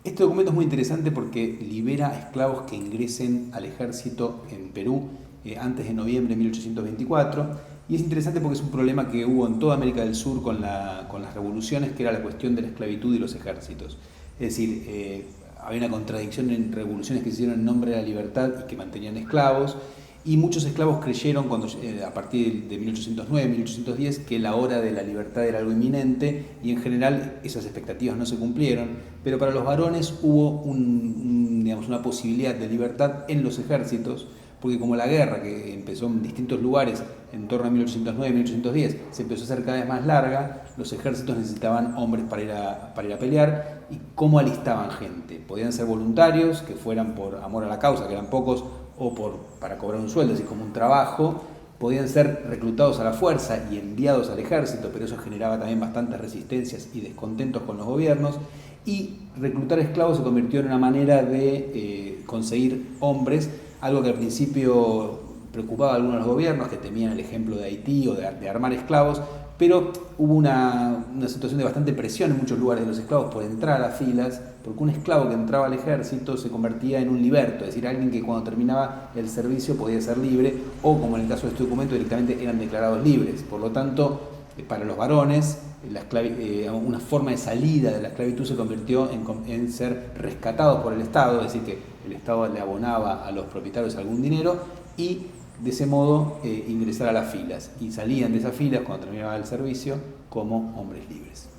Este documento es muy interesante porque libera a esclavos que ingresen al ejército en Perú antes de noviembre de 1824. Y es interesante porque es un problema que hubo en toda América del Sur con las revoluciones, que era la cuestión de la esclavitud y los ejércitos. Es decir, había una contradicción en revoluciones que se hicieron en nombre de la libertad y que mantenían esclavos, y muchos esclavos creyeron a partir de 1809, 1810, que la hora de la libertad era algo inminente, y en general esas expectativas no se cumplieron, pero para los varones hubo digamos, una posibilidad de libertad en los ejércitos, porque como la guerra, que empezó en distintos lugares en torno a 1809, 1810, se empezó a hacer cada vez más larga, los ejércitos necesitaban hombres para ir a pelear. ¿Y cómo alistaban gente? Podían ser voluntarios, que fueran por amor a la causa, que eran pocos, o para cobrar un sueldo, así como un trabajo. Podían ser reclutados a la fuerza y enviados al ejército, pero eso generaba también bastantes resistencias y descontentos con los gobiernos. Y reclutar esclavos se convirtió en una manera de conseguir hombres, algo que al principio preocupaba a algunos de los gobiernos, que temían el ejemplo de Haití o de armar esclavos, pero hubo una situación de bastante presión en muchos lugares de los esclavos por entrar a las filas, porque un esclavo que entraba al ejército se convertía en un liberto, es decir, alguien que cuando terminaba el servicio podía ser libre, o como en el caso de este documento directamente eran declarados libres. Por lo tanto, para los varones, una forma de salida de la esclavitud se convirtió en ser rescatados por el Estado, es decir, que el Estado le abonaba a los propietarios algún dinero, y de ese modo ingresar a las filas, y salían de esas filas cuando terminaba el servicio como hombres libres.